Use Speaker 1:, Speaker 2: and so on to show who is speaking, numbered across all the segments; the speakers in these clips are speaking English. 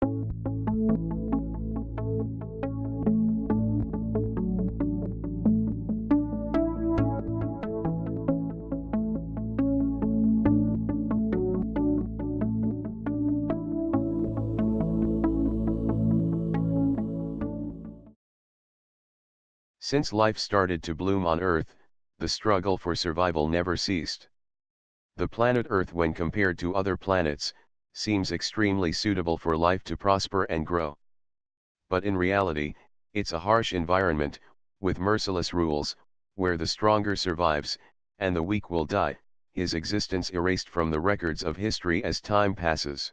Speaker 1: Since life started to bloom on Earth, the struggle for survival never ceased. The planet Earth, when compared to other planets, seems extremely suitable for life to prosper and grow. But in reality, it's a harsh environment, with merciless rules, where the stronger survives, and the weak will die, his existence erased from the records of history as time passes.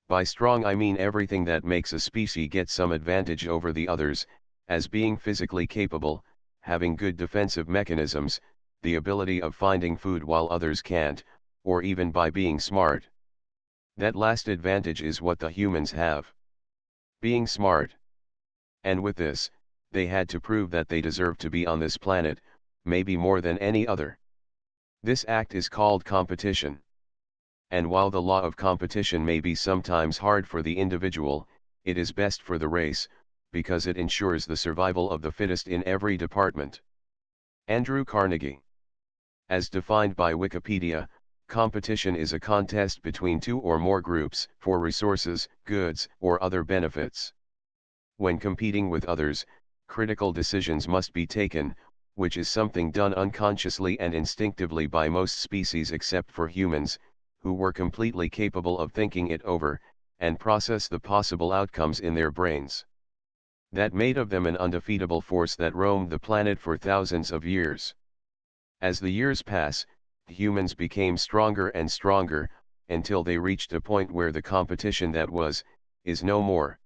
Speaker 1: By strong I mean everything that makes a species get some advantage over the others, as being physically capable, having good defensive mechanisms, the ability of finding food while others can't, or even by being smart. That last advantage is what the humans have. Being smart. And with this, they had to prove that they deserve to be on this planet, maybe more than any other. This act is called competition. And while the law of competition may be sometimes hard for the individual, it is best for the race, because it ensures the survival of the fittest in every department. Andrew Carnegie. As defined by Wikipedia, competition is a contest between two or more groups for resources, goods, or other benefits. When competing with others, critical decisions must be taken, which is something done unconsciously and instinctively by most species except for humans, who were completely capable of thinking it over, and process the possible outcomes in their brains. That made of them an undefeatable force that roamed the planet for thousands of years. As the years pass, humans became stronger and stronger, until they reached a point where the competition that was, is no more.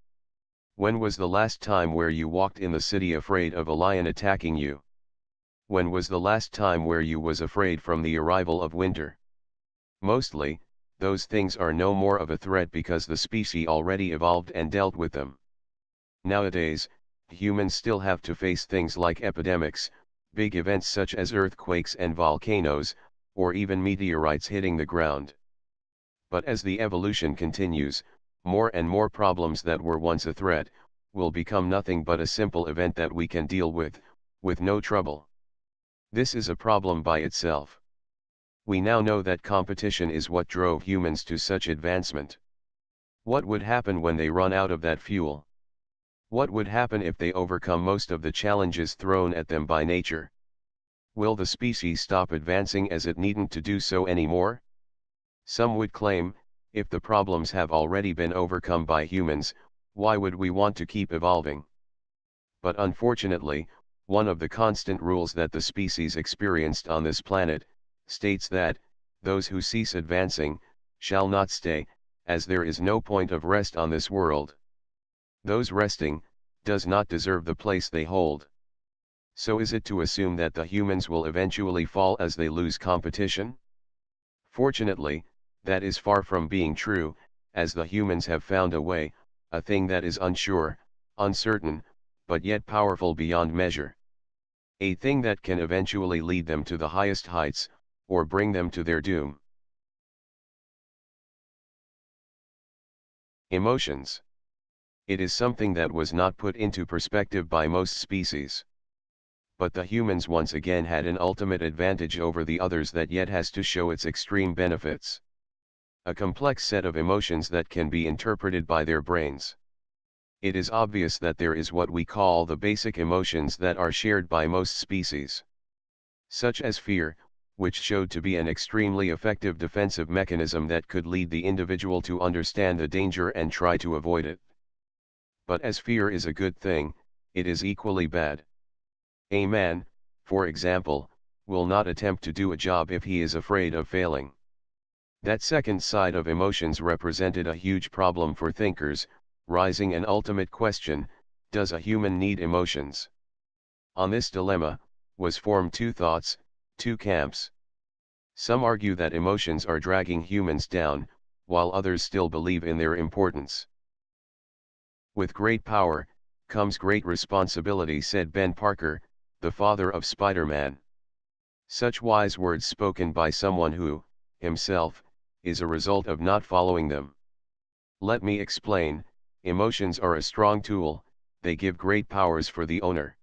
Speaker 1: When was the last time where you walked in the city afraid of a lion attacking you? When was the last time where you was afraid from the arrival of winter? Mostly, those things are no more of a threat because the species already evolved and dealt with them. Nowadays, humans still have to face things like epidemics, big events such as earthquakes and volcanoes, or even meteorites hitting the ground. But as the evolution continues, more and more problems that were once a threat, will become nothing but a simple event that we can deal with no trouble. This is a problem by itself. We now know that competition is what drove humans to such advancement. What would happen when they run out of that fuel? What would happen if they overcome most of the challenges thrown at them by nature? Will the species stop advancing as it needn't to do so anymore? Some would claim, if the problems have already been overcome by humans, why would we want to keep evolving? But unfortunately, one of the constant rules that the species experienced on this planet, states that, those who cease advancing, shall not stay, as there is no point of rest on this world. Those resting, does not deserve the place they hold. So is it to assume that the humans will eventually fall as they lose competition? Fortunately, that is far from being true, as the humans have found a way, a thing that is unsure, uncertain, but yet powerful beyond measure. A thing that can eventually lead them to the highest heights, or bring them to their doom. Emotions. It is something that was not put into perspective by most species. But the humans once again had an ultimate advantage over the others that yet has to show its extreme benefits. A complex set of emotions that can be interpreted by their brains. It is obvious that there is what we call the basic emotions that are shared by most species. Such as fear, which showed to be an extremely effective defensive mechanism that could lead the individual to understand the danger and try to avoid it. But as fear is a good thing, it is equally bad. A man, for example, will not attempt to do a job if he is afraid of failing. That second side of emotions represented a huge problem for thinkers, raising an ultimate question: does a human need emotions? On this dilemma, was formed two thoughts, two camps. Some argue that emotions are dragging humans down, while others still believe in their importance. With great power, comes great responsibility, said Ben Parker, the father of Spider-Man. Such wise words spoken by someone who, himself, is a result of not following them. Let me explain. Emotions are a strong tool, they give great powers for the owner.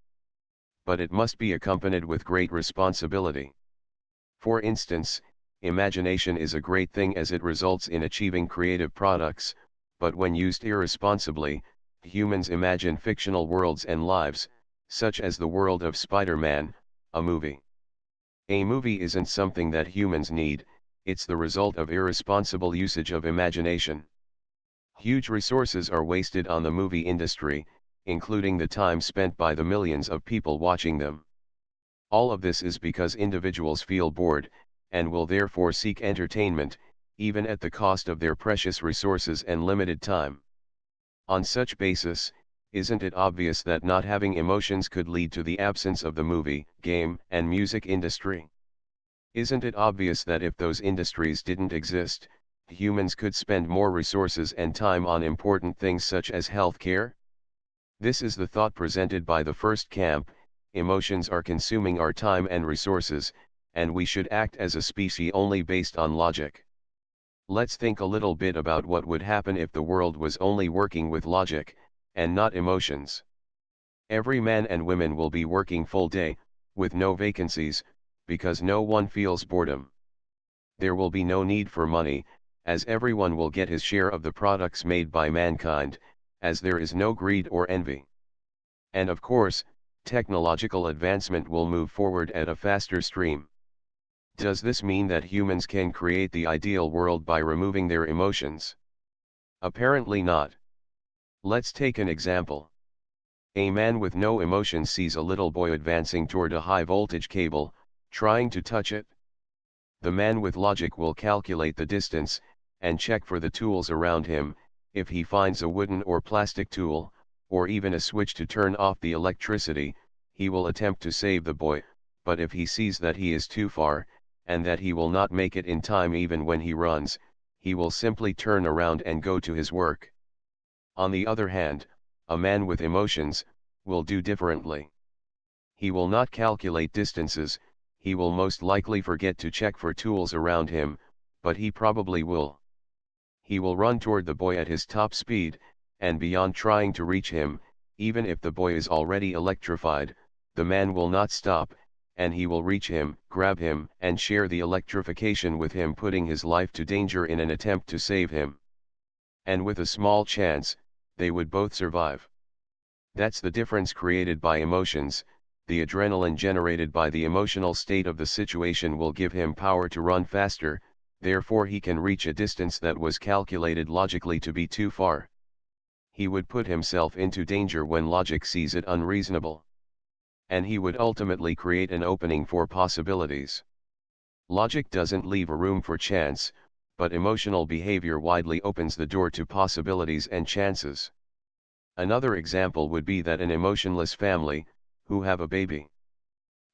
Speaker 1: But it must be accompanied with great responsibility. For instance, imagination is a great thing as it results in achieving creative products, but when used irresponsibly, humans imagine fictional worlds and lives, such as the world of Spider-Man, a movie. A movie isn't something that humans need, it's the result of irresponsible usage of imagination. Huge resources are wasted on the movie industry, including the time spent by the millions of people watching them. All of this is because individuals feel bored, and will therefore seek entertainment, even at the cost of their precious resources and limited time. On such basis, isn't it obvious that not having emotions could lead to the absence of the movie, game, and music industry? Isn't it obvious that if those industries didn't exist, humans could spend more resources and time on important things such as healthcare? This is the thought presented by the first camp: emotions are consuming our time and resources, and we should act as a species only based on logic. Let's think a little bit about what would happen if the world was only working with logic, and not emotions. Every man and woman will be working full day, with no vacancies, because no one feels boredom. There will be no need for money, as everyone will get his share of the products made by mankind, as there is no greed or envy. And of course, technological advancement will move forward at a faster stream. Does this mean that humans can create the ideal world by removing their emotions? Apparently not. Let's take an example. A man with no emotions sees a little boy advancing toward a high voltage cable, trying to touch it. The man with logic will calculate the distance, and check for the tools around him. If he finds a wooden or plastic tool, or even a switch to turn off the electricity, he will attempt to save the boy, but if he sees that he is too far, and that he will not make it in time even when he runs, he will simply turn around and go to his work. On the other hand, a man with emotions will do differently. He will not calculate distances, he will most likely forget to check for tools around him, but he probably will. He will run toward the boy at his top speed, and beyond trying to reach him. Even if the boy is already electrified, the man will not stop, and he will reach him, grab him, and share the electrification with him, putting his life to danger in an attempt to save him. And with a small chance, they would both survive. That's the difference created by emotions. The adrenaline generated by the emotional state of the situation will give him power to run faster, therefore he can reach a distance that was calculated logically to be too far. He would put himself into danger when logic sees it unreasonable. And he would ultimately create an opening for possibilities. Logic doesn't leave a room for chance, but emotional behavior widely opens the door to possibilities and chances. Another example would be that an emotionless family, who have a baby.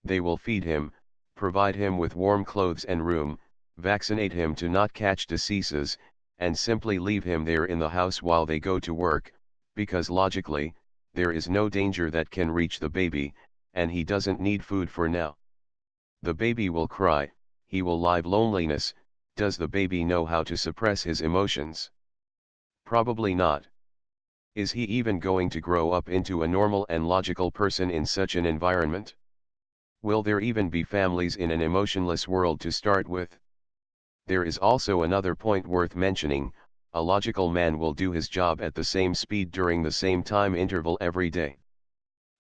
Speaker 1: They will feed him, provide him with warm clothes and room, vaccinate him to not catch diseases, and simply leave him there in the house while they go to work, because logically, there is no danger that can reach the baby, and he doesn't need food for now. The baby will cry, he will live loneliness. Does the baby know how to suppress his emotions? Probably not. Is he even going to grow up into a normal and logical person in such an environment? Will there even be families in an emotionless world to start with? There is also another point worth mentioning: a logical man will do his job at the same speed during the same time interval every day.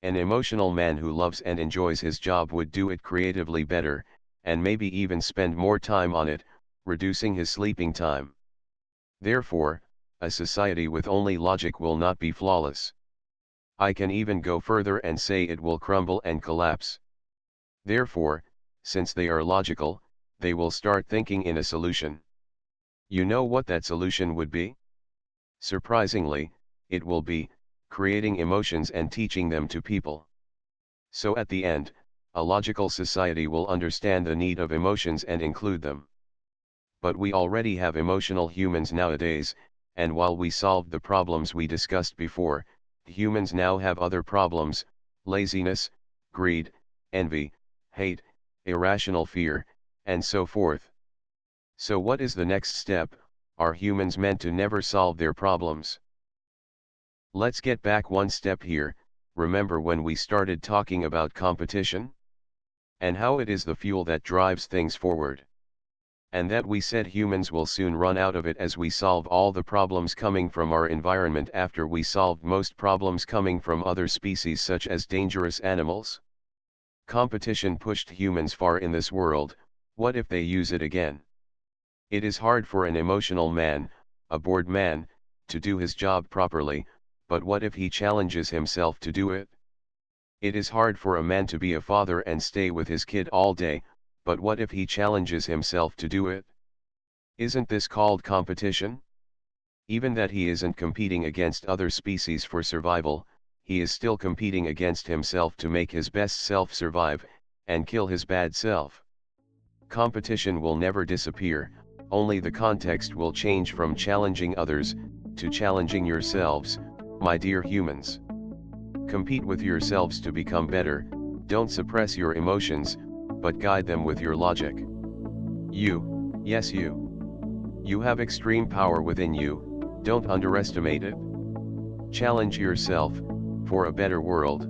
Speaker 1: An emotional man who loves and enjoys his job would do it creatively better, and maybe even spend more time on it, reducing his sleeping time. Therefore, a society with only logic will not be flawless. I can even go further and say it will crumble and collapse. Therefore, since they are logical, they will start thinking in a solution. You know what that solution would be? Surprisingly, it will be creating emotions and teaching them to people. So at the end, a logical society will understand the need of emotions and include them. But we already have emotional humans nowadays, and while we solved the problems we discussed before, humans now have other problems: laziness, greed, envy, hate, irrational fear, and so forth. So what is the next step? Are humans meant to never solve their problems? Let's get back one step here. Remember when we started talking about competition? And how it is the fuel that drives things forward. And that we said humans will soon run out of it as we solve all the problems coming from our environment after we solved most problems coming from other species such as dangerous animals. Competition pushed humans far in this world. What if they use it again? It is hard for an emotional man, a bored man, to do his job properly, but what if he challenges himself to do it? It is hard for a man to be a father and stay with his kid all day, but what if he challenges himself to do it? Isn't this called competition? Even that he isn't competing against other species for survival, he is still competing against himself to make his best self survive, and kill his bad self. Competition will never disappear, only the context will change from challenging others, to challenging yourselves, my dear humans. Compete with yourselves to become better, don't suppress your emotions, but guide them with your logic. You, yes you. You have extreme power within you, don't underestimate it. Challenge yourself, for a better world.